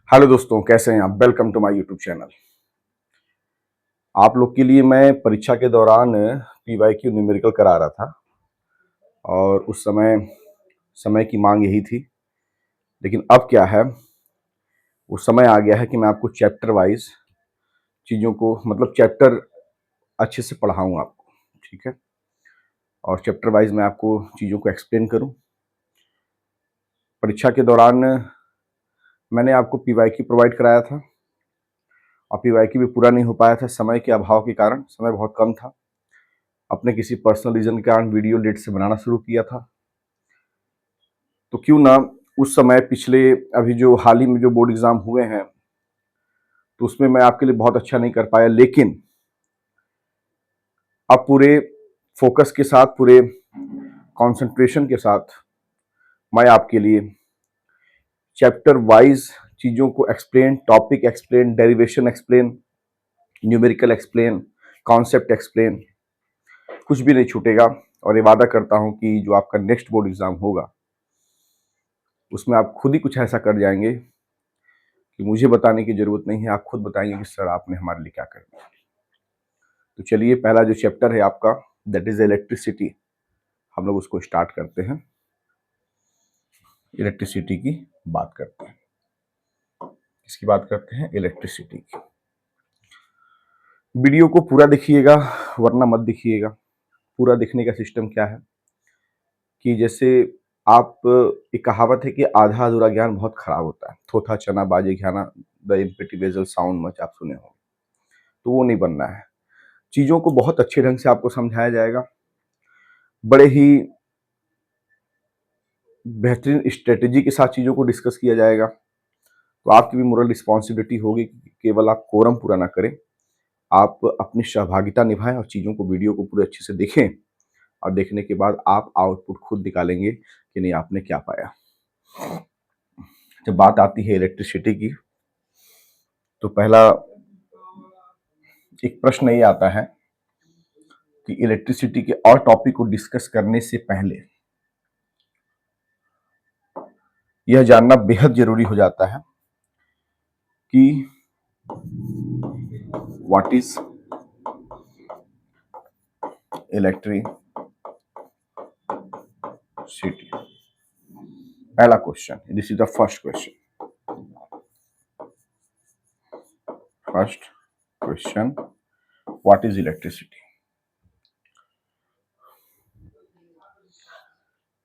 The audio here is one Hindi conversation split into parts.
हेलो दोस्तों, कैसे हैं आप? Welcome to my YouTube channel. आप लोग के लिए मैं परीक्षा के दौरान पीवाईक्यू न्यूमेरिकल करा रहा था और उस समय समय की मांग यही थी। लेकिन अब क्या है, वो समय आ गया है कि मैं आपको चैप्टर वाइज चीज़ों को मतलब चैप्टर अच्छे से पढ़ाऊँ आपको, ठीक है? और चैप्टर वाइज मैं आपको चीज़ों को एक्सप्लेन करूँ। परीक्षा के दौरान मैंने आपको पीवाईक्यू प्रोवाइड कराया था और पीवाईक्यू भी पूरा नहीं हो पाया था समय के अभाव के कारण। समय बहुत कम था। अपने किसी पर्सनल रीज़न के कारण वीडियो लेट से बनाना शुरू किया था। तो क्यों ना उस समय पिछले अभी जो हाल ही में जो बोर्ड एग्ज़ाम हुए हैं, तो उसमें मैं आपके लिए बहुत अच्छा नहीं कर पाया। लेकिन अब पूरे फ़ोकस के साथ, पूरे कॉन्सन्ट्रेशन के साथ मैं आपके लिए चैप्टर वाइज़ चीज़ों को explain, topic explain, derivation explain, numerical explain, concept explain, कुछ भी नहीं छूटेगा। और ये वादा करता हूँ कि जो आपका नेक्स्ट बोर्ड एग्ज़ाम होगा, उसमें आप खुद ही कुछ ऐसा कर जाएँगे कि मुझे बताने की ज़रूरत नहीं है। आप खुद बताएँगे कि सर आपने हमारे लिए क्या कर दिया। तो चलिए, पहला जो चैप्टर है आपका, दैट इज़ इलेक्ट्रिसिटी, हम लोग उसको स्टार्ट करते हैं। इलेक्ट्रिसिटी की बात करते हैं। किसकी बात करते हैं? इलेक्ट्रिसिटी की। वीडियो को पूरा देखिएगा, वरना मत देखिएगा। पूरा देखने का सिस्टम क्या है कि जैसे आप, एक कहावत है कि आधा अधूरा ज्ञान बहुत खराब होता है। थोथा चना बाजे घाना, the empty vessel sound much, आप सुने होंगे। तो वो नहीं बनना है। चीज़ों को बहुत अच्छे ढंग से आपको समझाया जाएगा। बड़े ही बेहतरीन स्ट्रेटेजी के साथ चीज़ों को डिस्कस किया जाएगा। तो आपकी भी मोरल रिस्पॉन्सिबिलिटी होगी कि केवल आप कोरम पूरा ना करें, आप अपनी सहभागिता निभाएं और चीज़ों को, वीडियो को पूरे अच्छे से देखें। और देखने के बाद आप आउटपुट खुद निकालेंगे कि नहीं आपने क्या पाया। जब बात आती है इलेक्ट्रिसिटी की, तो पहला एक प्रश्न ये आता है कि इलेक्ट्रिसिटी के और टॉपिक को डिस्कस करने से पहले यह जानना बेहद जरूरी हो जाता है कि व्हाट इज इलेक्ट्रिसिटी। पहला question, this is the first question. First question, what is electricity.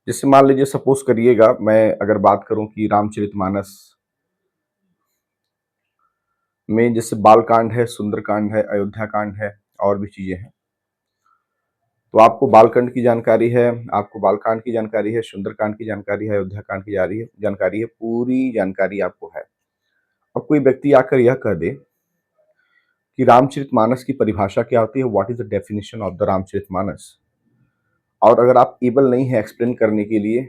जैसे मान लीजिए, सपोज करिएगा, मैं अगर बात करूं कि रामचरितमानस में जैसे बालकांड है, सुंदरकांड है, अयोध्या कांड है, और भी चीजें हैं। तो आपको बालकांड की जानकारी है, आपको बालकांड की जानकारी है, सुंदरकांड की जानकारी है, अयोध्या कांड की जानकारी है, पूरी जानकारी आपको है। अब कोई व्यक्ति आकर यह कह दे कि रामचरितमानस की परिभाषा क्या होती है, what is the definition of the Ramcharitmanas, और अगर आप एबल नहीं है एक्सप्लेन करने के लिए,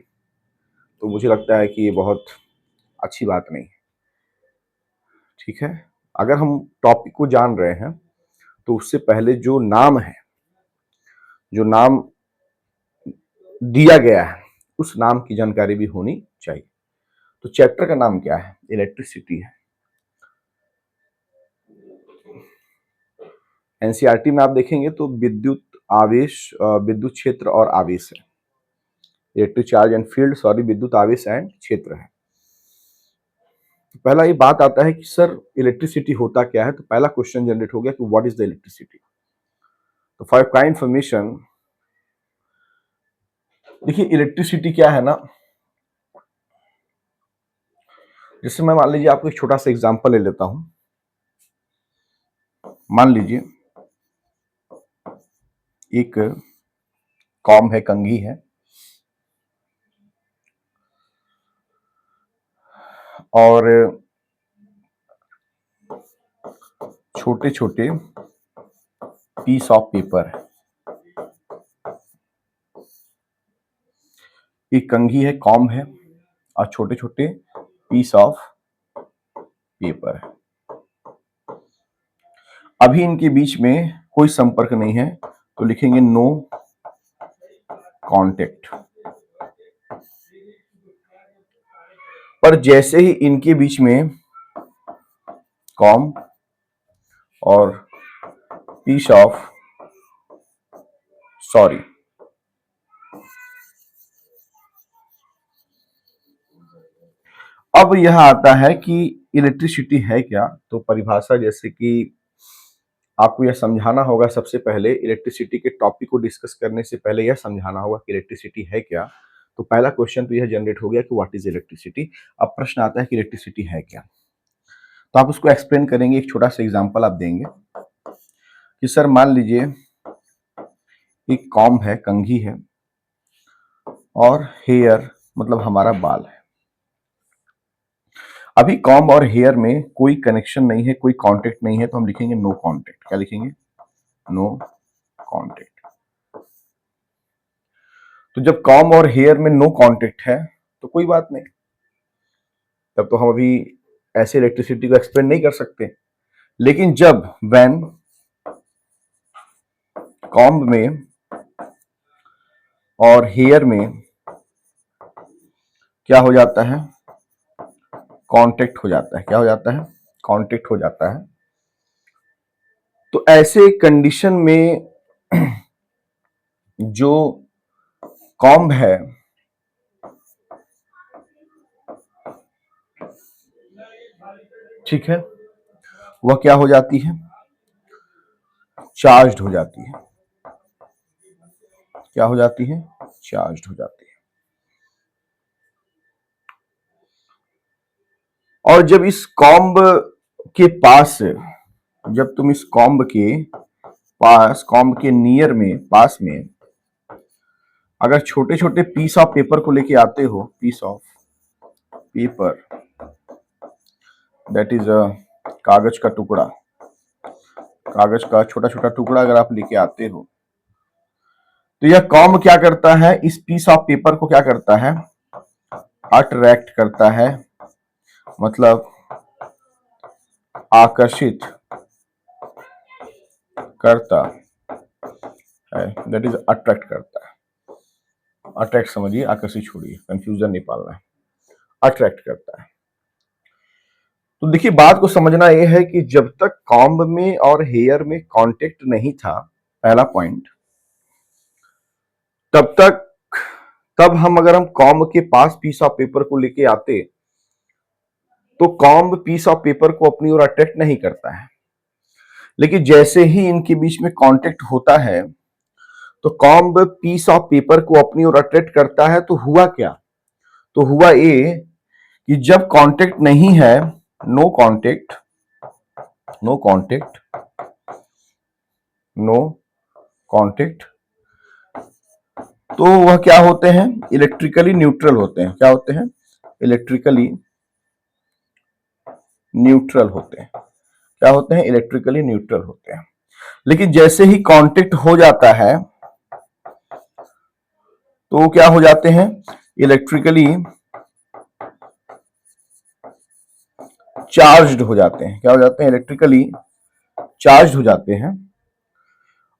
तो मुझे लगता है कि ये बहुत अच्छी बात नहीं है। ठीक है, अगर हम टॉपिक को जान रहे हैं, तो उससे पहले जो नाम है, जो नाम दिया गया है, उस नाम की जानकारी भी होनी चाहिए। तो चैप्टर का नाम क्या है? इलेक्ट्रिसिटी है। एनसीईआरटी में आप देखेंगे तो विद्युत आवेश, विद्युत क्षेत्र और आवेश है। Electric charge and field, sorry, विद्युत आवेश एंड क्षेत्र है। तो पहला ये बात आता है कि सर इलेक्ट्रिसिटी होता क्या है। तो पहला क्वेश्चन जनरेट हो गया कि व्हाट इज द इलेक्ट्रिसिटी। तो फॉर काइंड इंफॉर्मेशन, देखिए इलेक्ट्रिसिटी क्या है ना, जैसे मैं मान लीजिए आपको एक छोटा सा एग्जांपल ले लेता हूं। मान लीजिए एक कॉम है, कंघी है, और छोटे छोटे पीस ऑफ पेपर है। एक कंघी है, कॉम है, और छोटे छोटे पीस ऑफ पेपर है। अभी इनके बीच में कोई संपर्क नहीं है, तो लिखेंगे नो कांटेक्ट। पर जैसे ही इनके बीच में कॉम और पीस ऑफ सॉरी अब यह आता है कि इलेक्ट्रिसिटी है क्या। तो परिभाषा जैसे कि आपको यह समझाना होगा, सबसे पहले इलेक्ट्रिसिटी के टॉपिक को डिस्कस करने से पहले यह समझाना होगा कि इलेक्ट्रिसिटी है क्या। तो पहला क्वेश्चन तो यह जनरेट हो गया कि व्हाट इज इलेक्ट्रिसिटी। अब प्रश्न आता है कि इलेक्ट्रिसिटी है क्या। तो आप उसको एक्सप्लेन करेंगे, एक छोटा सा एग्जांपल आप देंगे कि सर मान लीजिए एक कॉम है, कंघी है, और हेयर मतलब हमारा बाल है। अभी कॉम और हेयर में कोई कनेक्शन नहीं है, कोई कांटेक्ट नहीं है, तो हम लिखेंगे नो कांटेक्ट। क्या लिखेंगे? No contact. तो जब कॉम और हेयर में नो कांटेक्ट है तो कोई बात नहीं, तब तो हम अभी ऐसे इलेक्ट्रिसिटी को एक्सप्लेन नहीं कर सकते। लेकिन जब व्हेन कॉम्ब में और हेयर में क्या हो जाता है? कांटेक्ट हो जाता है। क्या हो जाता है? कांटेक्ट हो जाता है। तो ऐसे कंडीशन में जो कॉम्ब है ठीक है, वह क्या हो जाती है? चार्ज्ड हो जाती है। क्या हो जाती है? चार्ज्ड हो जाती है। और जब इस कॉम्ब के पास, जब तुम इस कॉम्ब के पास, कॉम्ब के नियर में, पास में अगर छोटे छोटे पीस ऑफ पेपर को लेके आते हो, piece of paper that is a कागज का टुकड़ा, कागज का छोटा छोटा टुकड़ा अगर आप लेके आते हो, तो यह कॉम्ब क्या करता है? इस पीस ऑफ पेपर को क्या करता है? अट्रैक्ट करता है, मतलब आकर्षित करता है। दैट इज अट्रैक्ट करता है। अट्रैक्ट समझिए, आकर्षित छोड़िए, कंफ्यूजन नहीं पालना है। अट्रैक्ट करता है। तो देखिए, बात को समझना यह है कि जब तक कॉम्ब में और हेयर में कांटेक्ट नहीं था, पहला पॉइंट, तब तक, तब हम अगर हम कॉम्ब के पास पीस ऑफ पेपर को लेके आते तो कॉम्ब पीस ऑफ पेपर को अपनी ओर अट्रैक्ट नहीं करता है। लेकिन जैसे ही इनके बीच में कांटेक्ट होता है तो कॉम्ब पीस ऑफ पेपर को अपनी ओर अट्रैक्ट करता है। तो हुआ क्या? तो हुआ ये कि जब कांटेक्ट नहीं है, no contact, no contact, no contact, तो वह क्या होते हैं? इलेक्ट्रिकली न्यूट्रल होते हैं। क्या होते हैं? इलेक्ट्रिकली न्यूट्रल होते हैं। क्या होते हैं? इलेक्ट्रिकली न्यूट्रल होते हैं। लेकिन जैसे ही कांटेक्ट हो जाता है तो क्या हो जाते हैं? इलेक्ट्रिकली चार्ज्ड हो जाते हैं। क्या हो जाते हैं? इलेक्ट्रिकली चार्ज हो जाते हैं।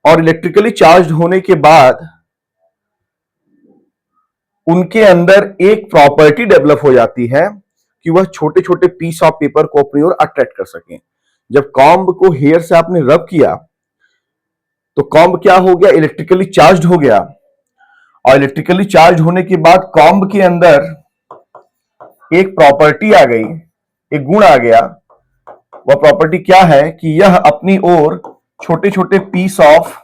और इलेक्ट्रिकली चार्ज होने के बाद उनके अंदर एक प्रॉपर्टी डेवलप हो जाती है कि वह छोटे छोटे पीस ऑफ पेपर को अपनी ओर अट्रैक्ट कर सकें। जब कॉम्ब को हेयर से आपने रब किया तो कॉम्ब क्या हो गया? इलेक्ट्रिकली चार्ज हो गया। और इलेक्ट्रिकली चार्ज होने के बाद कॉम्ब के अंदर एक प्रॉपर्टी आ गई, एक गुण आ गया। वह प्रॉपर्टी क्या है? कि यह अपनी ओर छोटे छोटे पीस ऑफ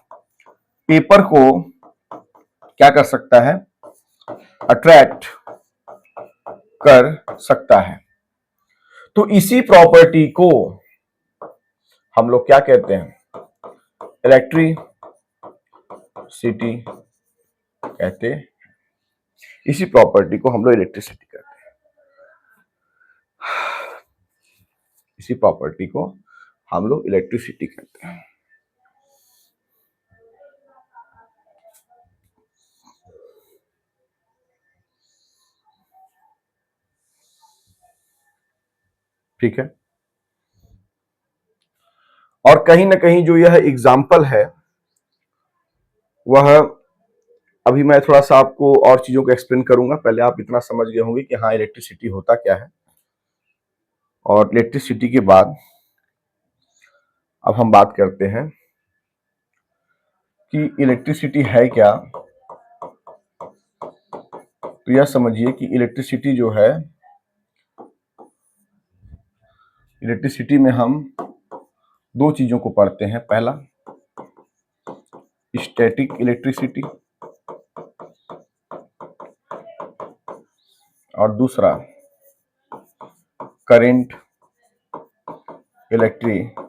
पेपर को क्या कर सकता है? अट्रैक्ट कर सकता है। तो इसी प्रॉपर्टी को हम लोग क्या कहते हैं? इलेक्ट्रिसिटी कहते हैं। इसी प्रॉपर्टी को हम लोग इलेक्ट्रिसिटी कहते हैं। इसी प्रॉपर्टी को हम लोग इलेक्ट्रिसिटी कहते हैं। ठीक है। और कहीं ना कहीं जो यह एग्जाम्पल है वह अभी मैं थोड़ा सा आपको और चीजों को एक्सप्लेन करूंगा। पहले आप इतना समझ गए होंगे कि हाँ इलेक्ट्रिसिटी होता क्या है, और इलेक्ट्रिसिटी के बाद अब हम बात करते हैं कि इलेक्ट्रिसिटी है क्या। तो यह समझिए कि इलेक्ट्रिसिटी जो है, इलेक्ट्रिसिटी में हम दो चीजों को पढ़ते हैं। पहला स्टैटिक इलेक्ट्रिसिटी और दूसरा करंट इलेक्ट्रिसिटी।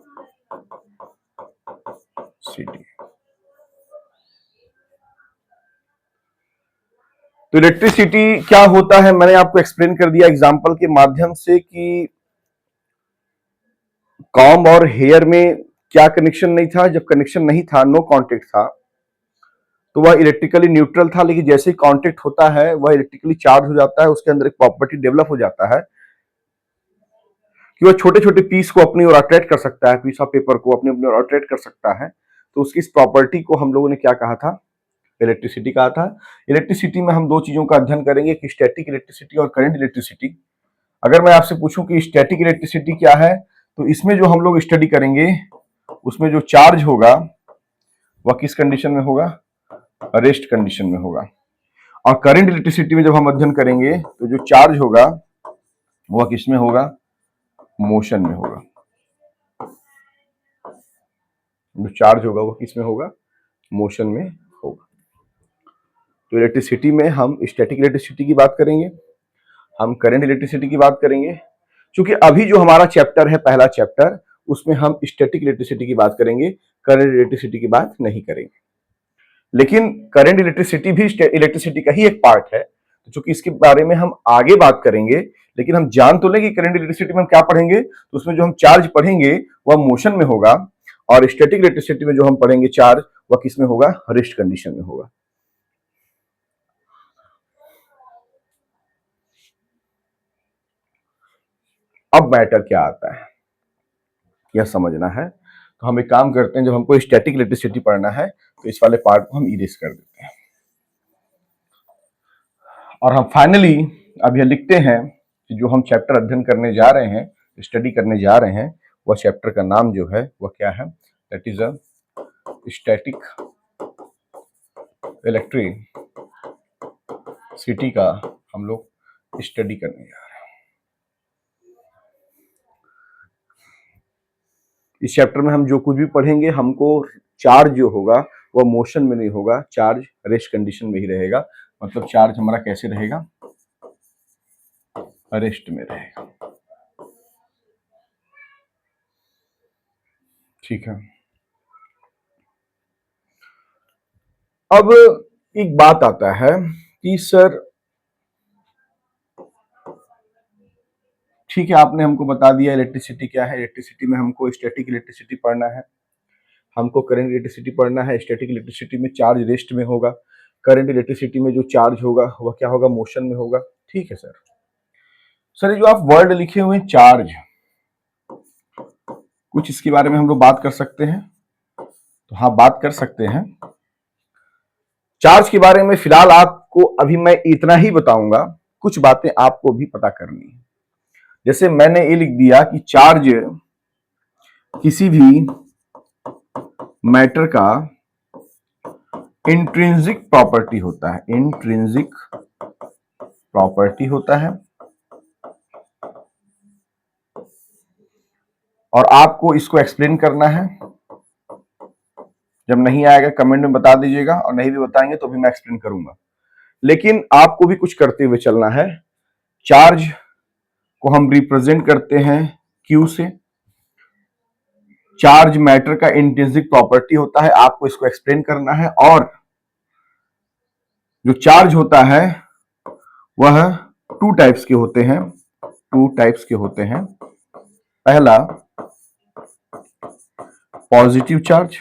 तो इलेक्ट्रिसिटी क्या होता है मैंने आपको एक्सप्लेन कर दिया एग्जांपल के माध्यम से कि कॉम्ब और हेयर में क्या कनेक्शन नहीं था। जब कनेक्शन नहीं था, नो कांटेक्ट था, तो वह इलेक्ट्रिकली न्यूट्रल था। लेकिन जैसे ही कांटेक्ट होता है वह इलेक्ट्रिकली चार्ज हो जाता है। उसके अंदर एक प्रॉपर्टी डेवलप हो जाता है कि वह छोटे छोटे पीस को अपनी ओर अट्रैक्ट कर सकता है, पीस ऑफ पेपर को अपनी अपनी ओर अट्रैक्ट कर सकता है। तो उसकी इस प्रॉपर्टी को हम लोगों ने क्या कहा था, इलेक्ट्रिसिटी कहा था। इलेक्ट्रिसिटी में हम दो चीजों का अध्ययन करेंगे कि स्टैटिक इलेक्ट्रिसिटी और करंट इलेक्ट्रिसिटी। अगर मैं आपसे पूछूं कि स्टैटिक इलेक्ट्रिसिटी क्या है, तो इसमें जो हम लोग स्टडी करेंगे उसमें जो चार्ज होगा वह किस कंडीशन में होगा, रेस्ट कंडीशन में होगा। और करंट इलेक्ट्रिसिटी में जब हम अध्ययन करेंगे तो जो चार्ज होगा वह किस में होगा, मोशन में होगा। जो चार्ज होगा वह किस में होगा, मोशन में होगा। तो इलेक्ट्रिसिटी में हम स्टैटिक इलेक्ट्रिसिटी की बात करेंगे, हम करंट इलेक्ट्रिसिटी की बात करेंगे। क्योंकि अभी जो हमारा चैप्टर है, पहला चैप्टर, उसमें हम स्टैटिक इलेक्ट्रिसिटी की बात करेंगे, करंट इलेक्ट्रिसिटी की बात नहीं करेंगे। लेकिन करंट इलेक्ट्रिसिटी भी इलेक्ट्रिसिटी का ही एक पार्ट है, तो चूंकि इसके बारे में हम आगे बात करेंगे, लेकिन हम जान तो लें कि करंट इलेक्ट्रिसिटी में हम क्या पढ़ेंगे। तो उसमें जो हम चार्ज पढ़ेंगे वह मोशन में होगा, और स्टैटिक इलेक्ट्रिसिटी में जो हम पढ़ेंगे चार्ज, वह किस में होगा, रेस्ट कंडीशन में होगा। अब मैटर क्या आता है यह समझना है। तो हम एक काम करते हैं, जब हमको स्टैटिक इलेक्ट्रिसिटी पढ़ना है तो इस वाले पार्ट को हम इरेज कर देते हैं, और हम फाइनली अब यह लिखते हैं कि जो हम चैप्टर अध्ययन करने जा रहे हैं, स्टडी करने जा रहे हैं, वह चैप्टर का नाम जो है वह क्या है, that is a static electricity का हम लोग स्टडी करने जा रहे हैं। इस चैप्टर में हम जो कुछ भी पढ़ेंगे, हमको चार्ज जो होगा वह मोशन में नहीं होगा, चार्ज रेस्ट कंडीशन में ही रहेगा। मतलब चार्ज हमारा कैसे रहेगा, रेस्ट में रहेगा। ठीक है। अब एक बात आता है कि सर ठीक है, आपने हमको बता दिया इलेक्ट्रिसिटी क्या है। इलेक्ट्रिसिटी में हमको स्टैटिक इलेक्ट्रिसिटी पढ़ना है, हमको करंट इलेक्ट्रिसिटी पढ़ना है। स्टैटिक इलेक्ट्रिसिटी में चार्ज रेस्ट में होगा, करंट इलेक्ट्रिसिटी में जो चार्ज होगा वह क्या होगा, मोशन में होगा। ठीक है सर। सर ये जो आप वर्ड लिखे हुए हैं चार्ज, कुछ इसके बारे में हम लोग बात कर सकते हैं। तो हाँ, बात कर सकते हैं। चार्ज के बारे में फिलहाल आपको अभी मैं इतना ही बताऊंगा, कुछ बातें आपको भी पता करनी है। जैसे मैंने ये लिख दिया कि चार्ज किसी भी मैटर का इंट्रिंसिक प्रॉपर्टी होता है, इंट्रिंसिक प्रॉपर्टी होता है। और आपको इसको एक्सप्लेन करना है। जब नहीं आएगा कमेंट में बता दीजिएगा, और नहीं भी बताएंगे तो भी मैं एक्सप्लेन करूंगा। लेकिन आपको भी कुछ करते हुए चलना है। चार्ज को हम रिप्रेजेंट करते हैं Q से। चार्ज मैटर का इंट्रिंसिक प्रॉपर्टी होता है, आपको इसको एक्सप्लेन करना है। और जो चार्ज होता है वह टू टाइप्स के होते हैं, टू टाइप्स के होते हैं। पहला positive charge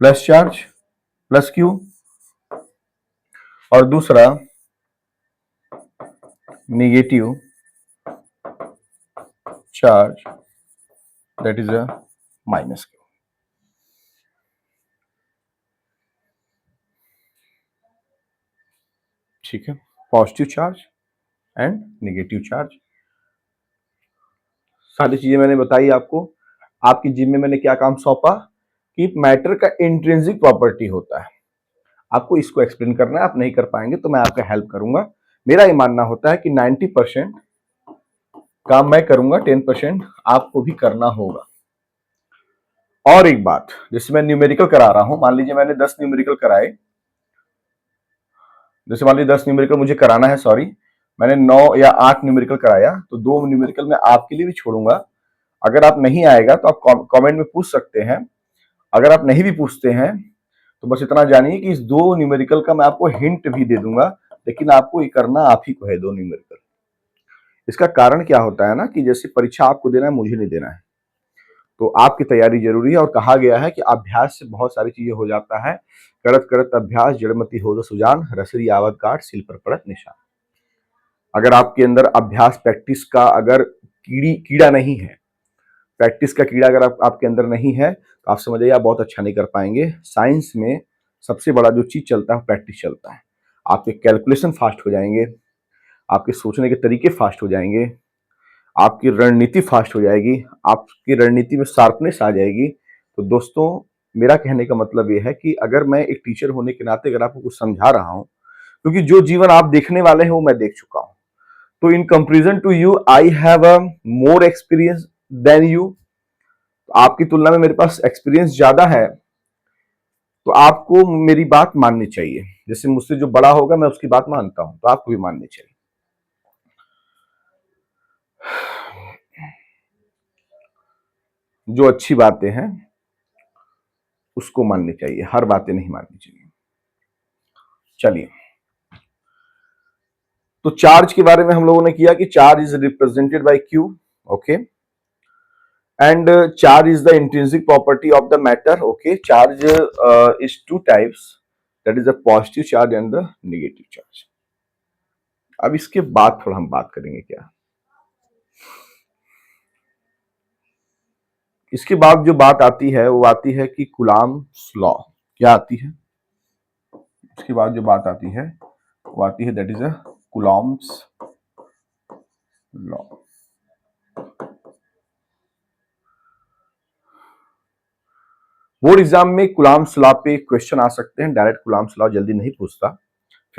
plus charge plus Q, और दूसरा negative charge that is a minus Q। ठीक है, positive charge and negative charge. सारी चीजें मैंने बताई आपको। आपकी जिम में मैंने क्या काम सौंपा कि मैटर का इंट्रिंसिक प्रॉपर्टी होता है, आपको इसको एक्सप्लेन करना है। आप नहीं कर पाएंगे तो मैं आपका हेल्प करूंगा। मेरा ये मानना होता है कि 90% काम मैं करूंगा, 10% आपको भी करना होगा। और एक बात, जैसे मैं न्यूमेरिकल करा रहा हूं, मान लीजिए मैंने 10 न्यूमेरिकल कराए, जैसे मान लीजिए 10 न्यूमेरिकल मुझे कराना है, सॉरी मैंने 9 या 8 न्यूमेरिकल कराया, तो 2 न्यूमेरिकल मैं आपके लिए भी छोड़ूंगा। अगर आप नहीं आएगा तो आप कमेंट में पूछ सकते हैं। अगर आप नहीं भी पूछते हैं तो बस इतना जानिए कि इस 2 न्यूमेरिकल का मैं आपको हिंट भी दे दूंगा, लेकिन आपको ये करना आप ही को है 2 न्यूमेरिकल। इसका कारण क्या होता है ना कि जैसे परीक्षा आपको देना है, मुझे नहीं देना है, तो आपकी तैयारी जरूरी है। और कहा गया है कि अभ्यास से बहुत सारी चीजें हो जाता है। करत करत अभ्यास जड़मति हो सुजान, रसरी आवत काट सिल पर पड़त निशान। अगर आपके अंदर अभ्यास प्रैक्टिस का अगर कीड़ा नहीं है, प्रैक्टिस का कीड़ा अगर आपके अंदर नहीं है, तो आप समझिए आप बहुत अच्छा नहीं कर पाएंगे। साइंस में सबसे बड़ा जो चीज चलता है प्रैक्टिस चलता है। आपके कैलकुलेशन फास्ट हो जाएंगे, आपके सोचने के तरीके फास्ट हो जाएंगे, आपकी रणनीति फास्ट हो जाएगी, आपकी रणनीति में शार्पनेस आ जाएगी। तो दोस्तों, मेरा कहने का मतलब यह है कि अगर मैं एक टीचर होने के नाते अगर आपको कुछ समझा रहा हूं, क्योंकि जो जीवन आप देखने वाले हैं वो मैं देख चुका हूं, तो in comparison to you I have a more experience than you. आपकी तुलना में मेरे पास एक्सपीरियंस ज्यादा है, तो आपको मेरी बात माननी चाहिए। जैसे मुझसे जो बड़ा होगा मैं उसकी बात मानता हूं, तो आपको भी माननी चाहिए। जो अच्छी बातें हैं उसको माननी चाहिए, हर बातें नहीं माननी चाहिए। चलिए, तो चार्ज के बारे में हम लोगों ने किया कि charge is represented bye Q, okay, and charge is the intrinsic property of the matter, okay. Charge is two types, that is the positive charge and the negative charge. अब इसके बाद थोड़ा हम बात करेंगे क्या, इसके बाद जो बात आती है वो आती है कि कूलॉम्स लॉ क्या आती है। इसके बाद जो बात आती है वो आती है that is a Coulomb's law. Board exam में कूलॉम्स लॉ पे क्वेश्चन आ सकते हैं, डायरेक्ट कूलॉम्स लॉ जल्दी नहीं पूछता,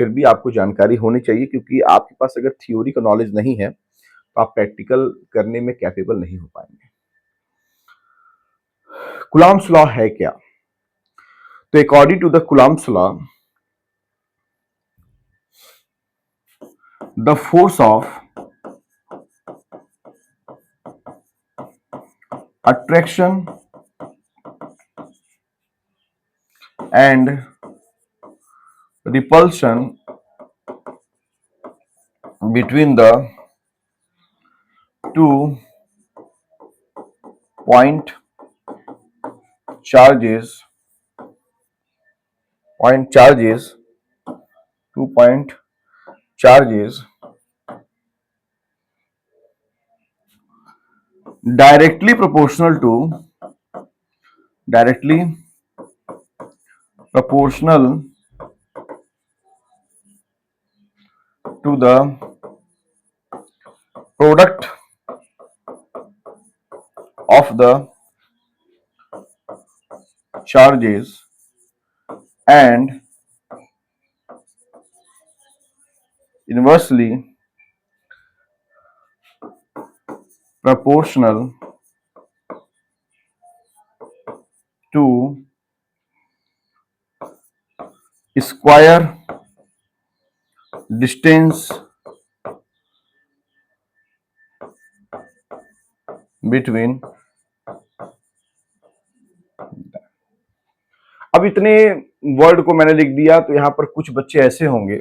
फिर भी आपको जानकारी होनी चाहिए, क्योंकि आपके पास अगर थ्योरी का नॉलेज नहीं है तो आप प्रैक्टिकल करने में कैपेबल नहीं हो पाएंगे। कूलॉम्स लॉ है क्या? तो according to the Coulomb's law, the force of attraction and repulsion between the two point charges, two point charges directly proportional to the product of the charges and inversely proportional to square distance between। अब इतने वर्ड को मैंने लिख दिया, तो यहां पर कुछ बच्चे ऐसे होंगे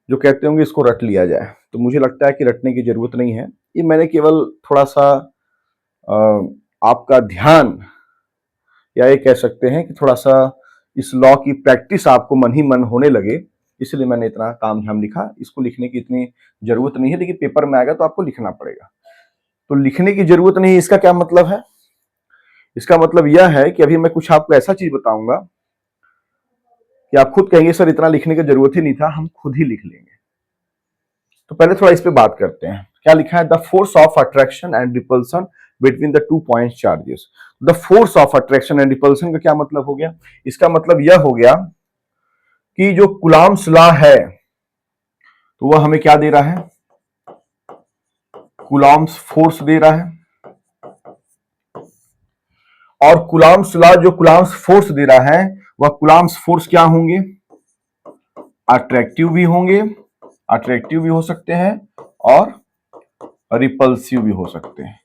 जो कहते होंगे इसको रट लिया जाए, तो मुझे लगता है कि रटने की जरूरत नहीं है। ये मैंने केवल थोड़ा सा आपका ध्यान, या ये कह सकते हैं कि थोड़ा सा इस लॉ की प्रैक्टिस आपको मन ही मन होने लगे, इसलिए मैंने इतना काम झाम लिखा। इसको लिखने की इतनी जरूरत नहीं है, लेकिन पेपर में आएगा तो आपको लिखना पड़ेगा। तो लिखने की जरूरत नहीं, इसका क्या मतलब है? इसका मतलब यह है कि अभी मैं कुछ आपको ऐसा चीज बताऊंगा कि आप खुद कहेंगे सर इतना लिखने की जरूरत ही नहीं था, हम खुद ही लिख लेंगे। तो पहले थोड़ा इस पे बात करते हैं। क्या लिखा है? The force of attraction and repulsion between the 2 point charges. The force of attraction and repulsion का क्या मतलब हो गया? इसका मतलब यह हो गया कि जो कूलॉम्स लॉ है तो वह हमें क्या दे रहा है? कूलॉम्स फोर्स दे रहा है। और कूलॉम्स लॉ जो कूलॉम्स फोर्स दे रहा है वह कूलॉम्स फोर्स क्या होंगे? अट्रैक्टिव भी होंगे, अट्रैक्टिव भी हो सकते हैं और रिपल्सिव भी हो सकते हैं।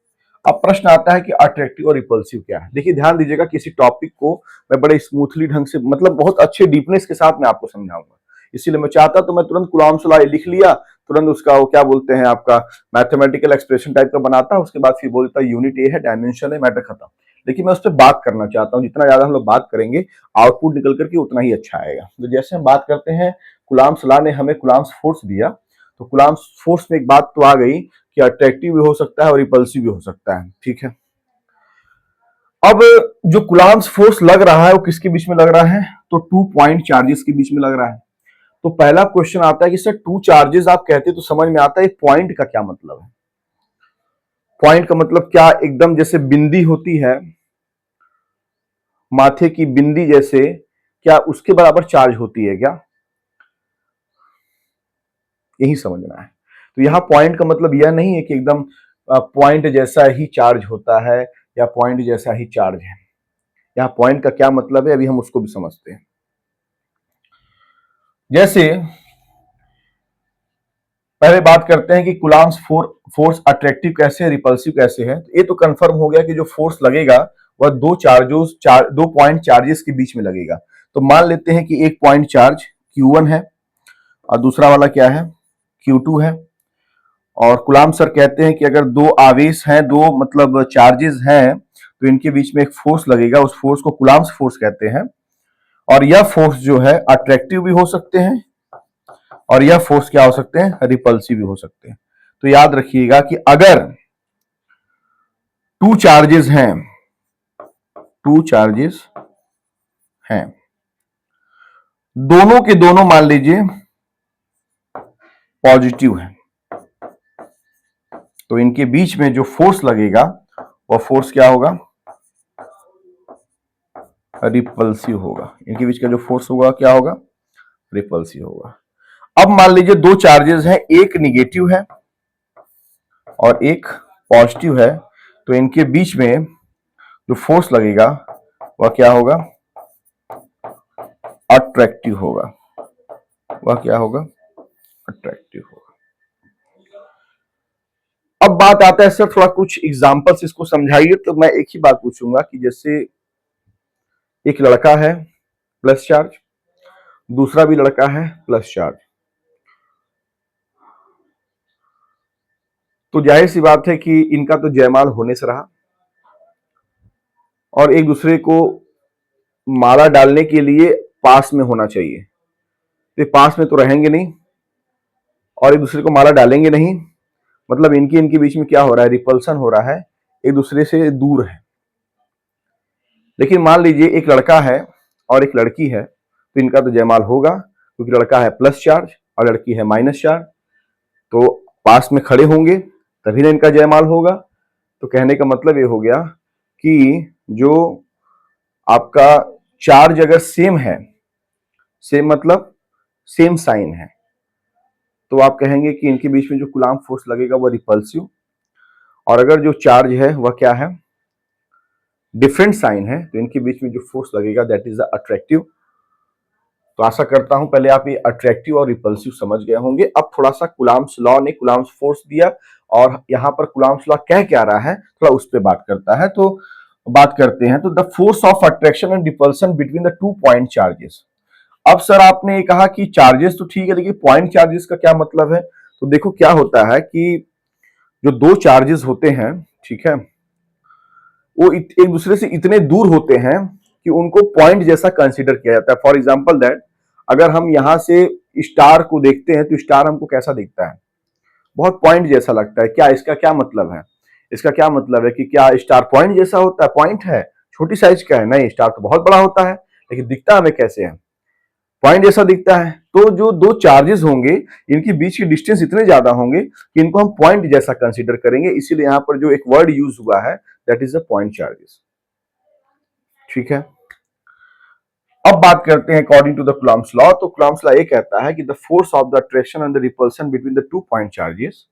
अब प्रश्न आता है कि अट्रैक्टिव और रिपल्सिव क्या है? देखिए ध्यान दीजिएगा, किसी टॉपिक को मैं बड़े स्मूथली ढंग से, मतलब बहुत अच्छे डीपनेस के साथ मैं आपको समझाऊंगा। इसीलिए मैं चाहता तो मैं तुरंत कूलॉम्स लॉ लिख लिया, तुरंत उसका वो क्या बोलते हैं आपका मैथमेटिकल एक्सप्रेशन टाइप का बनाता, उसके बाद फिर बोलता यूनिट ए है, डायमेंशन है, मैटर खत्म। लेकिन मैं उस पर बात करना चाहता हूँ, जितना ज्यादा हम लोग बात करेंगे आउटपुट निकल करके उतना ही अच्छा आएगा। तो जैसे हम बात करते हैं, कूलॉम्स लॉ ने हमें कूलॉम्स फोर्स दिया, तो कूलॉम्स फोर्स में एक बात तो आ गई कि अट्रैक्टिव भी हो सकता है और रिपल्सिव भी हो सकता है, ठीक है। अब जो कूलॉम्स फोर्स लग रहा है वो किसके बीच में लग रहा है? तो 2 पॉइंट चार्जेस के बीच में लग रहा है। तो पहला क्वेश्चन आता है कि सर 2 चार्जेस आप कहते तो समझ में आता है, पॉइंट का क्या मतलब है? पॉइंट का मतलब क्या? एकदम जैसे बिंदी होती है, माथे की बिंदी जैसे, क्या उसके बराबर चार्ज होती है क्या? यही समझना है। तो यहां पॉइंट का मतलब यह नहीं है कि एकदम पॉइंट जैसा ही चार्ज होता है या पॉइंट जैसा ही चार्ज है। यहाँ पॉइंट का क्या मतलब है अभी हम उसको भी समझते हैं। जैसे पहले बात करते हैं कि कूलॉम्स फोर्स अट्रैक्टिव कैसे है, रिपल्सिव कैसे है। तो ये तो कंफर्म हो गया कि जो फोर्स लगेगा वह दो पॉइंट चार्जेस के बीच में लगेगा। तो मान लेते हैं कि एक पॉइंट चार्ज Q1 है और दूसरा वाला क्या है? Q2 है। और कूलॉम सर कहते हैं कि अगर दो आवेश हैं, दो मतलब चार्जेस हैं, तो इनके बीच में एक फोर्स लगेगा, उस फोर्स को कूलॉम्स फोर्स कहते हैं। और यह फोर्स जो है अट्रैक्टिव भी हो सकते हैं और यह फोर्स क्या हो सकते हैं? रिपल्सिव भी हो सकते हैं। तो याद रखिएगा कि अगर 2 चार्जेस हैं, 2 चार्जेस हैं, दोनों के दोनों मान लीजिए पॉजिटिव है, तो इनके बीच में जो फोर्स लगेगा वह फोर्स क्या होगा? रिपल्सिव होगा। इनके बीच का जो फोर्स होगा क्या होगा? रिपल्सिव होगा। अब मान लीजिए दो चार्जेस हैं, एक निगेटिव है और एक पॉजिटिव है, तो इनके बीच में जो फोर्स लगेगा वह क्या होगा? अट्रैक्टिव होगा। वह क्या होगा? अट्रैक्टिव होगा। अब बात आता है सर थोड़ा कुछ एग्जांपल्स इसको समझाइए। तो मैं एक ही बात पूछूंगा कि जैसे एक लड़का है प्लस चार्ज, दूसरा भी लड़का है प्लस चार्ज, तो जाहिर सी बात है कि इनका तो जयमाल होने से रहा और एक दूसरे को माला डालने के लिए पास में होना चाहिए, तो पास में तो रहेंगे नहीं और एक दूसरे को माला डालेंगे नहीं, मतलब इनके बीच में क्या हो रहा है? रिपल्सन हो रहा है, एक दूसरे से दूर है। लेकिन मान लीजिए एक लड़का है और एक लड़की है, तो इनका तो जयमाल होगा, क्योंकि लड़का है प्लस चार्ज और लड़की है माइनस चार्ज, तो पास में खड़े होंगे तभी ना इनका जयमाल होगा। तो कहने का मतलब ये हो गया कि जो आपका चार्ज अगर सेम है, सेम मतलब सेम साइन है, तो आप कहेंगे कि इनके बीच में जो कूलॉम फोर्स लगेगा वो रिपल्सिव, और अगर जो चार्ज है वह क्या है? डिफरेंट साइन है, तो इनके बीच में जो फोर्स लगेगा दैट इज द अट्रैक्टिव। तो आशा करता हूं पहले आप ये अट्रैक्टिव और रिपल्सिव समझ गए होंगे। अब थोड़ा सा कूलॉम्स लॉ ने कूलॉम्स फोर्स दिया और यहां पर कूलॉम्स लॉ कह क्या रहा है थोड़ा उस पर बात करता है। तो बात करते हैं, तो the force of attraction and repulsion between the 2 point charges. अब सर आपने ये कहा कि चार्जेस तो ठीक है, लेकिन पॉइंट चार्जेस का क्या मतलब है? तो देखो क्या होता है कि जो दो चार्जेस होते हैं, ठीक है, वो एक दूसरे से इतने दूर होते हैं कि उनको पॉइंट जैसा कंसीडर किया जाता है। फॉर एग्जांपल दैट अगर हम यहां से स्टार को देखते हैं तो स्टार हमको कैसा दिखता है? बहुत पॉइंट जैसा लगता है। क्या इसका क्या मतलब है? इसका क्या मतलब है कि क्या स्टार पॉइंट जैसा होता है? पॉइंट है छोटी साइज का है? नहीं, स्टार तो बहुत बड़ा होता है, लेकिन दिखता हमें कैसे है? पॉइंट जैसा दिखता है। तो जो दो चार्जेस होंगे इनके बीच की डिस्टेंस इतने ज्यादा होंगे कि इनको हम पॉइंट जैसा कंसीडर करेंगे, इसीलिए यहां पर जो एक वर्ड यूज हुआ है that is the point charges. ठीक है, अब बात करते हैं according to the Coulomb's law. तो कूलम्ब्स लॉ ये कहता है कि the force of the attraction and the repulsion between the two point charges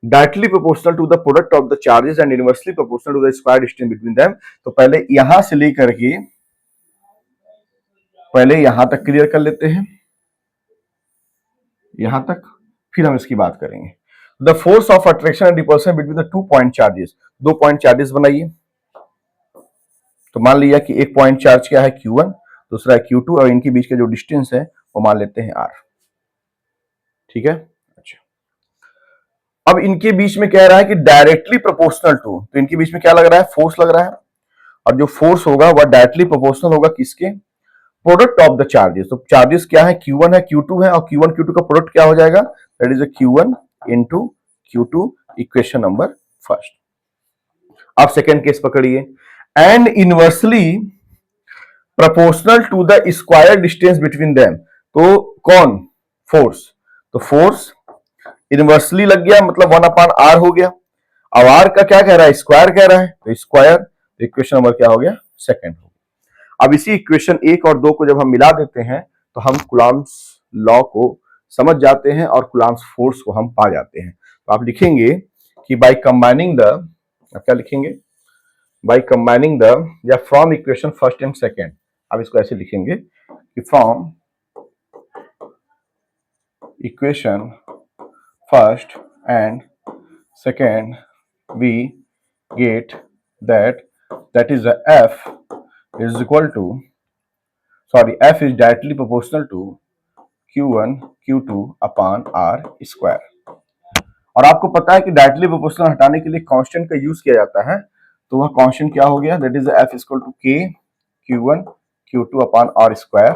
directly proportional to the product of the charges and inversely proportional to the square distance between them. तो पहले यहां से लेकर के पहले यहां तक क्लियर कर लेते हैं, यहां तक, फिर हम इसकी बात करेंगे। The force of attraction and repulsion between the two point charges, दो पॉइंट चार्जेस बनाइए। तो मान लिया कि एक पॉइंट चार्ज क्या है Q1, दूसरा है Q2 और इनके बीच का जो डिस्टेंस है वो मान लेते हैं R। ठीक है, अच्छा, अब इनके बीच में कह रहा है कि डायरेक्टली प्रोपोर्शनल टू, तो इनके बीच में क्या लग रहा है, फोर्स लग रहा है, और जो फोर्स होगा वह डायरेक्टली प्रोपोर्शनल होगा किसके, प्रोडक्ट ऑफ द चार्जेस। तो चार्जेस क्या है, Q1 है Q2 है, और Q1 Q2 का प्रोडक्ट क्या हो जाएगा, that is Q1 into Q2, equation number first. अब सेकेंड केस पकड़िए, and inversely proportional to the square distance between them. तो कौन, फोर्स, तो फोर्स इनवर्सली लग गया, मतलब 1/r हो गया। अब r का क्या कह रहा है, स्क्वायर कह रहा है, तो स्क्वायर, तो इक्वेशन नंबर क्या हो गया, सेकंड हो गया। अब इसी इक्वेशन एक और दो को जब हम मिला देते हैं तो हम कूलम्ब्स लॉ को समझ जाते हैं और कूलम्ब्स फोर्स को हम पा जाते हैं। तो आप लिखेंगे कि बाय कंबाइनिंग द, क्या लिखेंगे, बाय कंबाइनिंग द, या from equation first and second, आप इसको ऐसे लिखेंगे कि from equation first and second we get that is the f is equal to, sorry, f is directly proportional to q1 q2 upon r square। और आपको पता है कि डायरेक्टली प्रोपोर्शनल हटाने के लिए कांस्टेंट का यूज किया जाता है, तो वह कांस्टेंट क्या हो गया, that is f is equal to k q1 q2 upon r square.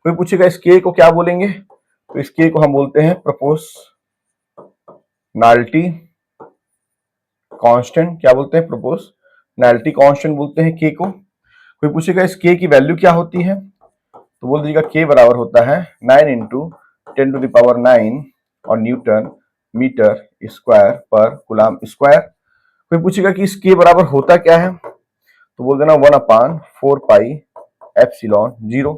कोई पूछेगा इस k को क्या बोलेंगे, तो इस k को हम बोलते हैं प्रोपोर्शनैलिटी कांस्टेंट, क्या बोलते हैं, प्रोपोर्शनैलिटी कांस्टेंट बोलते हैं k को। कोई पूछेगा इस k की वैल्यू क्या होती है, तो बोल दीजिएगा k बराबर होता है 9 इंटू 10⁹ और न्यूटन मीटर स्क्वायर पर कूलम्ब स्क्वायर। कोई पूछेगा कि इस k बराबर होता क्या है, तो बोल देना 1/4 पाई एप्सिलॉन जीरो।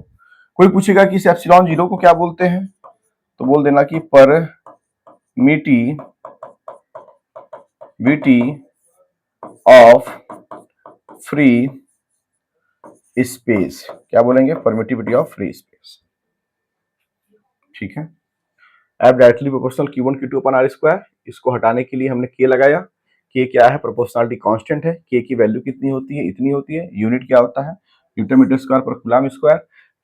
कोई पूछेगा कि इस एप्सिलॉन जीरो को क्या बोलते हैं, तो बोल देना कि परमिटिविटी ऑफ फ्री स्पेस, क्या बोलेंगे, परमिटिविटी ऑफ फ्री स्पेस। ठीक है, F directly proportional Q1 Q2 upon R square, इसको हटाने के लिए हमने k लगाया। k क्या है, प्रोपोर्शनलिटी कांस्टेंट है, k की वैल्यू कितनी होती है, इतनी होती है। यूनिट क्या होता है, न्यूटन मीटर स्क्वायर पर कूलम्ब स्क्वायर।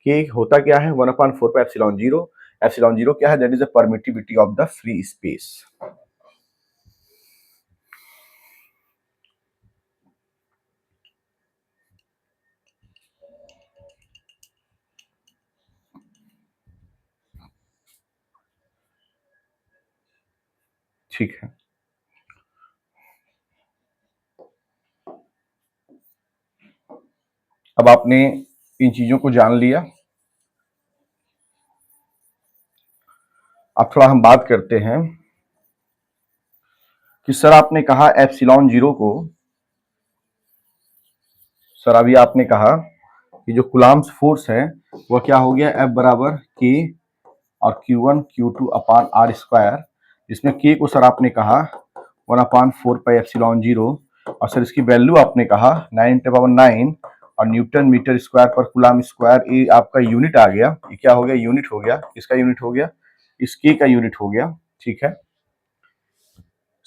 k होता क्या है, 1/4 pi epsilon zero. Epsilon zero क्या है, that is the permittivity of the free space. ठीक है, अब आपने इन चीजों को जान लिया। अब थोड़ा हम बात करते हैं कि सर आपने कहा एप्सिलॉन जीरो को, सर अभी आपने कहा कि जो कूलम्ब्स फोर्स है वह क्या हो गया, F बराबर k और Q1 Q2 upon R square, जिसमें k को सर आपने कहा 1/4 पाई एप्सिलॉन जीरो, और सर इसकी वैल्यू आपने कहा 9 और न्यूटन मीटर स्क्वायर पर कूलम्ब स्क्वायर, ये आपका यूनिट आ गया, ये क्या हो गया, यूनिट हो गया, इसका यूनिट हो गया, इस k का यूनिट हो गया। ठीक है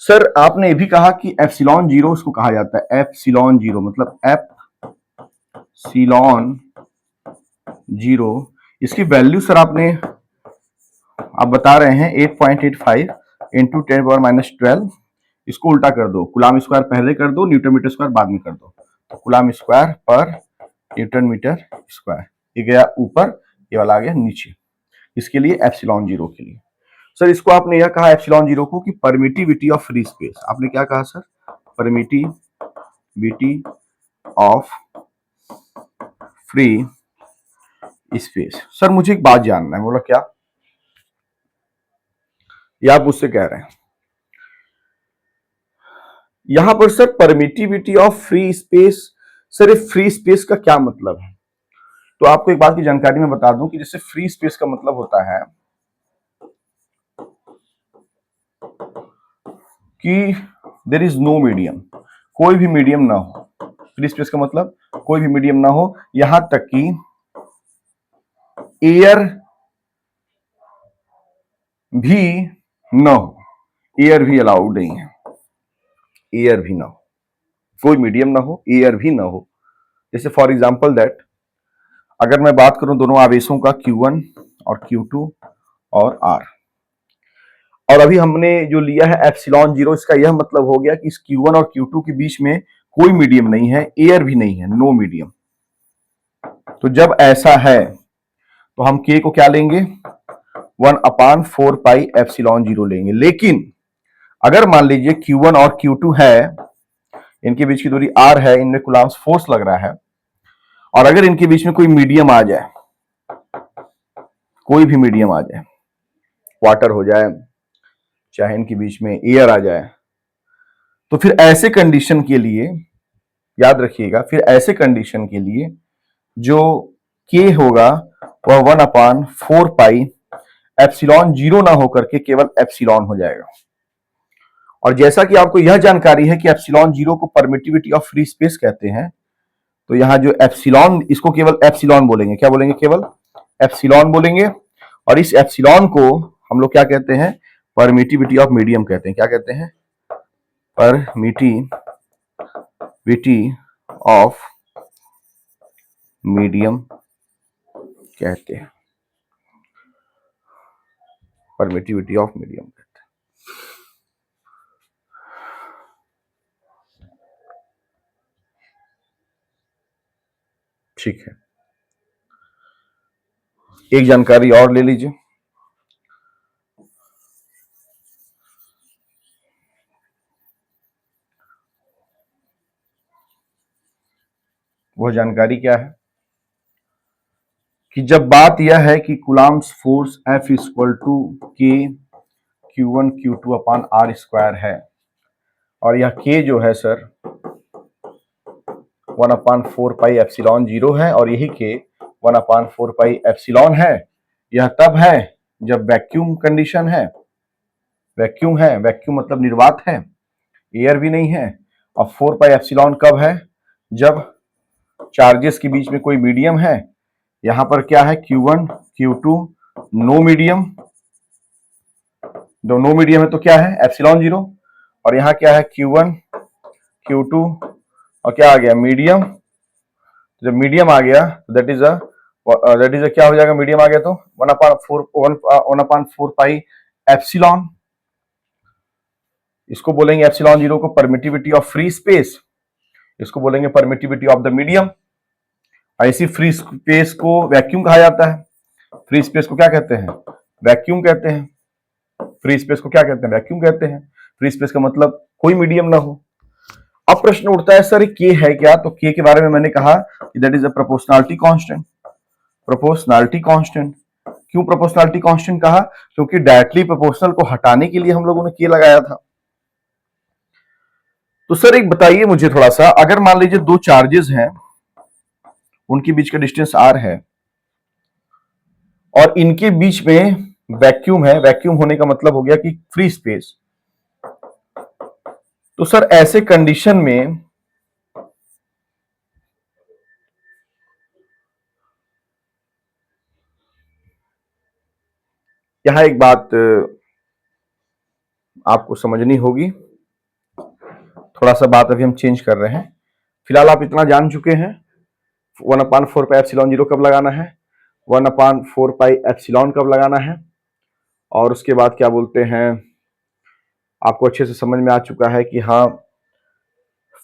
सर, आपने ये भी कहा कि एप्सिलॉन जीरो उसको कहा जाता है, एप्सिलॉन जीरो मतलब एप्सिलॉन जीरो, इसकी वैल्यू सर आपने, आप बता रहे हैं 8.85 इंटू 10⁻12, इसको उल्टा कर दो, कूलम्ब स्क्वायर पहले कर दो, न्यूटन मीटर स्क्वायर बाद में कर दो, तो कूलम्ब स्क्वायर पर न्यूटन मीटर स्क्वायर, ये गया ऊपर, ये वाला आ गया नीचे, इसके लिए एप्सिलॉन जीरो के लिए। सर इसको आपने यह कहा एप्सिलॉन जीरो को कि परमिटिविटी ऑफ फ्री स्पेस, आपने क्या कहा sir, permittivity of free space. Sir मुझे एक बात जानना है। बोला क्या? ये आप मुझसे कह रहे हैं यहां पर sir permittivity of free space. Sir ये फ्री स्पेस का क्या मतलब है? तो आपको एक बात की जानकारी मैं बता दूं कि जैसे फ्री स्पेस का मतलब होता है कि देर इज नो मीडियम, कोई भी मीडियम ना हो। फ्री स्पेस का मतलब कोई भी मीडियम ना हो, यहां तक कि एयर भी ना हो। एयर भी अलाउड नहीं है, एयर भी ना हो, कोई मीडियम ना हो, एयर भी ना हो। जैसे फॉर एग्जांपल दैट अगर मैं बात करूं दोनों आवेशों का Q1 और Q2 और R, और अभी हमने जो लिया है एप्सिलॉन जीरो, इसका यह मतलब हो गया कि इस Q1 और Q2 के बीच में कोई मीडियम नहीं है, एयर भी नहीं है, नो मीडियम। तो जब ऐसा है तो हम K को क्या लेंगे? 1/4 पाई एप्सिलॉन जीरो लेंगे। लेकिन अगर मान लीजिए Q1 और Q2 है, इनके बीच की दूरी R है, इनमें कूलम्ब फोर्स लग रहा है, और अगर इनके बीच में कोई मीडियम आ जाए, कोई भी मीडियम आ जाए, वाटर हो जाए, चाहे इनके बीच में एयर आ जाए, तो फिर ऐसे कंडीशन के लिए याद रखिएगा, फिर ऐसे कंडीशन के लिए जो K होगा वह 1/4 पाई एप्सिलॉन जीरो ना होकर के केवल एप्सिलॉन हो जाएगा। और जैसा कि आपको यह जानकारी है कि एप्सिलॉन जीरो को परमिटिविटी ऑफ फ्री स्पेस कहते हैं, तो यहां जो एप्सिलॉन, इसको केवल एप्सिलॉन बोलेंगे। क्या बोलेंगे? केवल एप्सिलॉन बोलेंगे। और इस एप्सिलॉन को हम लोग क्या कहते हैं? परमिटिविटी ऑफ मीडियम कहते हैं। क्या कहते हैं? परमिटिविटी ऑफ मीडियम कहते हैं। परमिटिविटी ऑफ मीडियम कहते हैं। ठीक है, एक जानकारी और ले लीजिए। वह जानकारी क्या है कि जब बात यह है कि Coulomb's force F equal to K Q1 Q2 upon R square है, और यह K जो है सर 1/4 पाई एप्सिलॉन जीरो है, और यही K 1/4 पाई एप्सिलॉन है। यह तब है जब वैक्यूम कंडीशन है, वैक्यूम है, वैक्यूम मतलब निर्वात है, एयर भी नहीं है। और 4 पाई एप्सिलॉन कब है? जब चार्जेस के बीच में कोई मीडियम है। यहां पर क्या है? Q1 Q2 नो मीडियम, दो नो मीडियम है तो क्या है? Epsilon zero. और यहाँ क्या है? Q1 Q2 और क्या आ गया? मीडियम। जब मीडियम आ गया दैट इज अ क्या हो जाएगा? मीडियम आ गया तो 1/4 एप्सिलॉन। इसको बोलेंगे एप्सिलॉन जीरो को परमिटिविटी ऑफ फ्री स्पेस, इसको बोलेंगे परमिटिविटी ऑफ द मीडियम। ऐसी फ्री स्पेस को वैक्यूम कहा जाता है। फ्री स्पेस को क्या कहते हैं? वैक्यूम कहते हैं। फ्री स्पेस को क्या कहते हैं? वैक्यूम कहते हैं। फ्री स्पेस का मतलब कोई मीडियम ना हो। अब प्रश्न उठता है सर के है क्या? तो के के बारे में मैंने कहा कि that is a proportionality constant. Proportionality constant. क्यों प्रोपोर्शनैलिटी कांस्टेंट कहा? क्योंकि डायरेक्टली प्रोपोर्शनल को हटाने के लिए हम लोगों ने के लगाया था। तो सर एक बताइए मुझे थोड़ा सा, अगर मान लीजिए दो चार्जेस हैं, उनके बीच का डिस्टेंस r है, और इनके बीच में वैक्यूम है। वैक्यूम होने का मतलब हो गया कि फ्री स्पेस। तो सर ऐसे कंडीशन में यहां एक बात आपको समझनी होगी। थोड़ा सा बात अभी हम चेंज कर रहे हैं। फिलहाल आप इतना जान चुके हैं 1/4 पाई एप्सिलॉन जीरो कब लगाना है, 1/4 पाई एप्सिलॉन कब लगाना है, और उसके बाद क्या बोलते हैं, आपको अच्छे से समझ में आ चुका है कि हाँ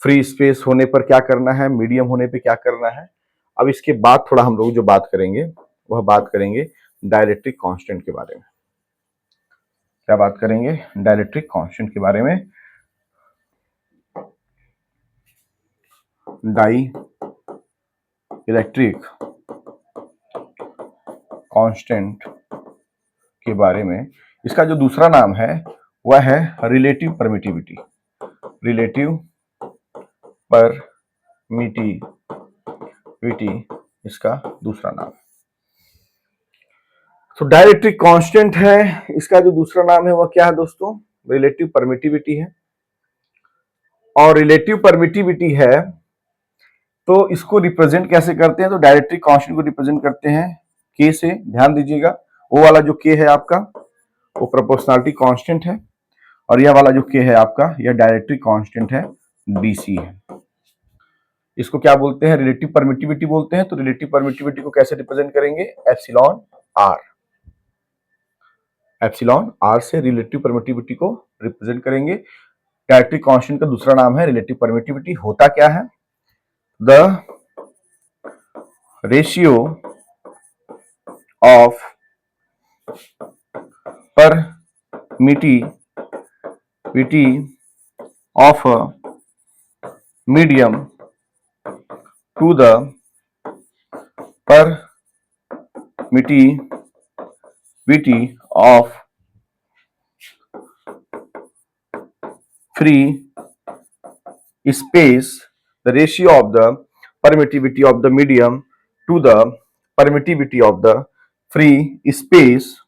फ्री स्पेस होने पर क्या करना है, मीडियम होने पे क्या करना है। अब इसके बाद थोड़ा हम लोग जो बात करेंगे वह बात करेंगे डाइलेक्ट्रिक कांस्टेंट के बारे में। क्या बात करेंगे? डाइलेक्ट्रिक कांस्टेंट के बारे में। डाई इलेक्ट्रिक कांस्टेंट के बारे में, इसका जो दूसरा नाम है वह है रिलेटिव परमिटिविटी। रिलेटिव परमिटिविटी इसका दूसरा नाम है। तो डाइलेक्ट्रिक कांस्टेंट है, इसका जो दूसरा नाम है वह क्या है दोस्तों? रिलेटिव परमिटिविटी है। और रिलेटिव परमिटिविटी है तो इसको रिप्रेजेंट कैसे करते हैं? तो डाइलेक्ट्रिक कांस्टेंट को रिप्रेजेंट करते हैं के से। ध्यान दीजिएगा, वो वाला जो के है आपका वो प्रोपोर्शनलिटी कांस्टेंट है, और यह वाला जो के है आपका यह डाइलेक्ट्रिक कांस्टेंट है, डीसी है। इसको क्या बोलते हैं? रिलेटिव परमिटिविटी बोलते हैं। तो रिलेटिव परमिटिविटी को कैसे रिप्रेजेंट करेंगे? Epsilon R. एप्सिलॉन आर से रिलेटिव परमिटिविटी को रिप्रेजेंट करेंगे। डाइलेक्ट्रिक कांस्टेंट का दूसरा नाम है रिलेटिव परमिटिविटी। होता क्या है? The ratio of permittivity of a medium to the permittivity of free space, the ratio of the permittivity of the medium to the permittivity of the free space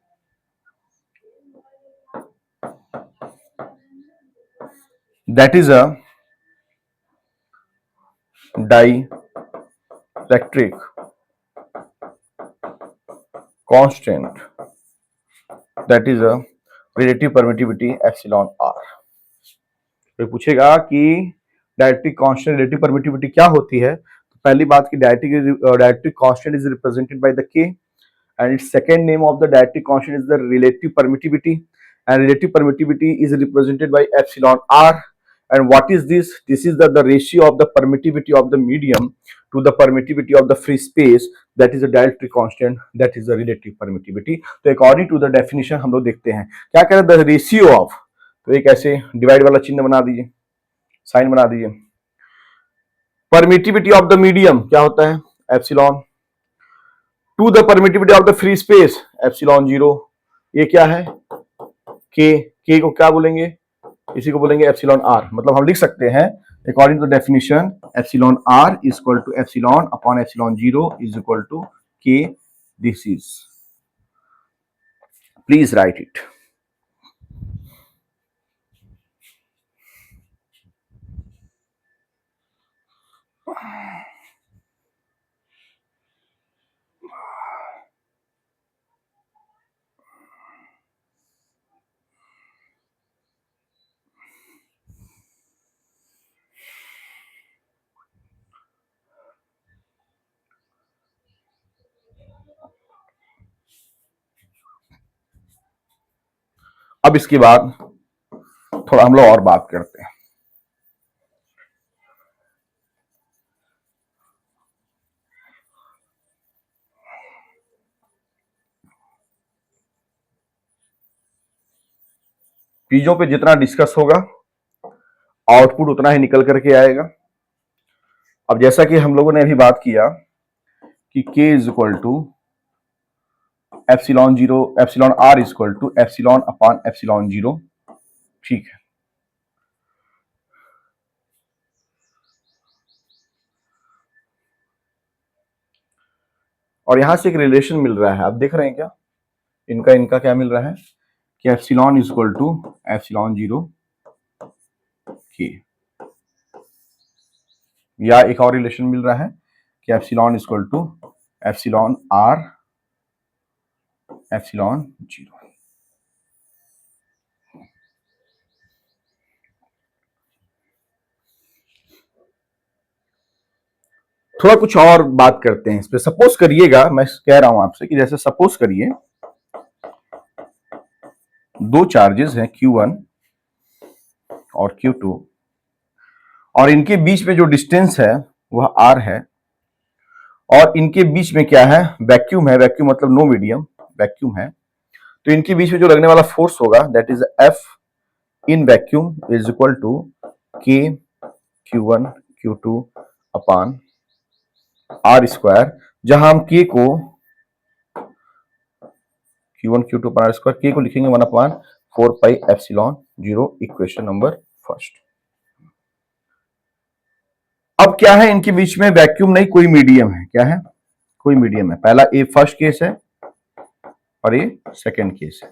that is a dielectric constant, that is a relative permittivity epsilon r। तो पूछेगा कि डाइलेक्ट्रिक कांस्टेंट रिलेटिव परमिटिविटी क्या होती है? तो पहली बात की dielectric constant is represented by the K, and its second name of the dielectric constant is the relative permittivity, and relative permittivity is represented by epsilon R. And what is this? This is the ratio of the permittivity of the medium to the permittivity of the free space, that is a dielectric constant, that is the relative permittivity। तो according to the definition हम लोग देखते हैं क्या कह रहे हैं? the ratio of, तो एक ऐसे डिवाइड वाला चिन्ह बना दीजिए, साइन बना दीजिए। परमिटिविटी ऑफ द मीडियम क्या होता है? Epsilon. To the permittivity of the free space epsilon zero. ये क्या है? के को क्या बोलेंगे? इसी को बोलेंगे एप्सिलॉन आर। मतलब हम लिख सकते हैं according to the definition epsilon R is equal to epsilon upon epsilon zero is equal to K. This is, please write it. अब इसके बाद थोड़ा हम लोग और बात करते हैं। चीजों पे जितना डिस्कस होगा आउटपुट उतना ही निकल करके आएगा। अब जैसा कि हम लोगों ने अभी बात किया कि k is equal to epsilon zero, epsilon R is equal to epsilon upon epsilon zero, ठीक है। और यहां से एक रिलेशन मिल रहा है, आप देख रहे हैं क्या? इनका क्या मिल रहा है कि epsilon is equal to epsilon zero के, या एक और रिलेशन मिल रहा है कि epsilon is equal to epsilon R epsilon zero. थोड़ा कुछ और बात करते हैं इस पे। सपोज करिएगा, मैं कह रहा हूं आपसे कि जैसे सपोज करिए दो चार्जेस हैं Q1 और Q2, और इनके बीच में जो डिस्टेंस है वह R है, और इनके बीच में क्या है? वैक्यूम है। वैक्यूम मतलब नो मीडियम, वैक्यूम है। तो इनके बीच में जो लगने वाला फोर्स होगा that is F in vacuum is equal to K Q1 Q2 upon R square, जहां हम K को Q1 Q2 upon R square, के को लिखेंगे 1 upon 4 pi epsilon 0, equation number first. अब क्या है, इनके बीच में वैक्यूम नहीं, कोई मीडियम है। क्या है? कोई मीडियम है। पहला ए फर्स्ट केस है और ये सेकंड केस है।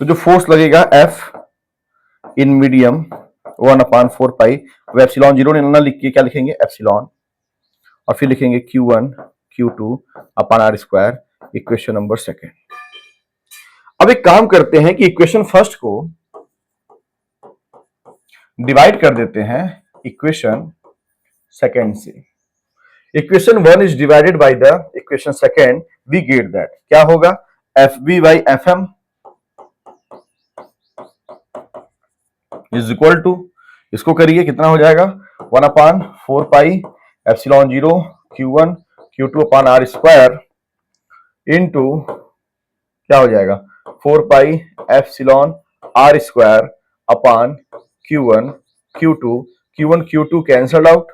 तो जो फोर्स लगेगा F इन मीडियम 1 अपॉन 4 पाई, अब एप्सिलॉन 0 ना लिख के क्या लिखेंगे? एप्सिलॉन, और फिर लिखेंगे Q1 Q2 upon R square, equation number second. अब एक काम करते हैं कि इक्वेशन फर्स्ट को डिवाइड कर देते हैं इक्वेशन सेकंड से। Equation 1 is divided by the equation second, we get that क्या होगा? FB by FM is equal to, इसको करिए कितना हो जाएगा? 1 upon 4 pi epsilon 0 Q1 Q2 upon R square into क्या हो जाएगा? 4 pi epsilon R square upon Q1 Q2, Q1 Q2 cancel out,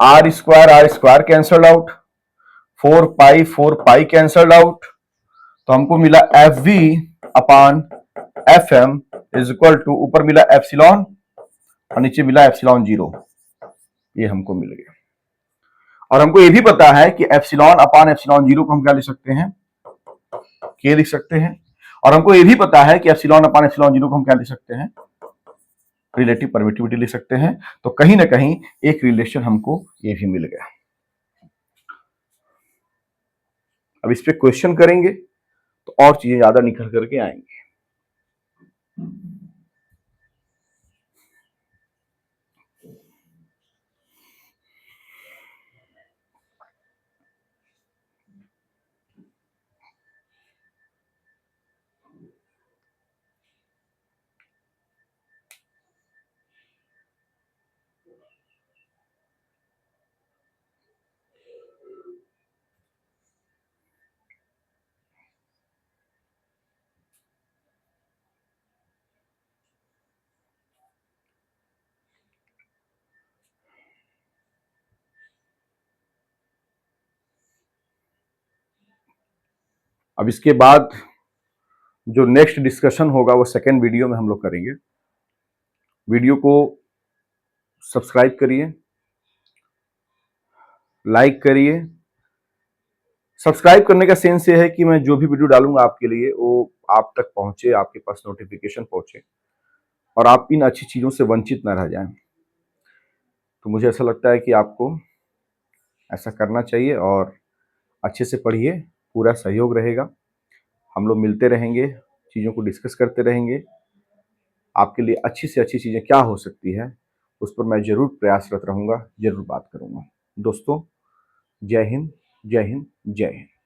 R square cancel out, 4 pi cancel out, तो हमको मिला FV upon FM is equal to, ऊपर मिला एप्सिलॉन और नीचे मिला एप्सिलॉन 0, ये हमको मिल गया। और हमको ये भी पता है कि एप्सिलॉन अपॉन एप्सिलॉन 0 को हम क्या लिख सकते हैं? के लिख सकते हैं। और हमको ये भी पता है कि एप्सिलॉन अपॉन एप्सिलॉन 0 को हम क्या लिख सकते हैं? रिलेटिव परमिटिविटी लिख सकते हैं। तो कहीं ना कहीं एक रिलेशन हमको ये भी मिल गया। अब इस पे क्वेश्चन करेंगे तो और चीजें ज्यादा निखर करके आएंगी। अब इसके बाद जो नेक्स्ट डिस्कशन होगा वो सेकेंड वीडियो में हम लोग करेंगे। वीडियो को सब्सक्राइब करिए, लाइक करिए। सब्सक्राइब करने का सेंस ये है कि मैं जो भी वीडियो डालूंगा आपके लिए वो आप तक पहुंचे, आपके पास नोटिफिकेशन पहुंचे और आप इन अच्छी चीजों से वंचित न रह जाएं। तो मुझे ऐसा लगता है कि आपको ऐसा करना चाहिए और अच्छे से पढ़िए, पूरा सहयोग रहेगा। हम लोग मिलते रहेंगे, चीज़ों को डिस्कस करते रहेंगे। आपके लिए अच्छी से अच्छी चीज़ें क्या हो सकती है उस पर मैं ज़रूर प्रयासरत रहूँगा, ज़रूर बात करूँगा। दोस्तों, जय हिंद, जय हिंद, जय हिंद।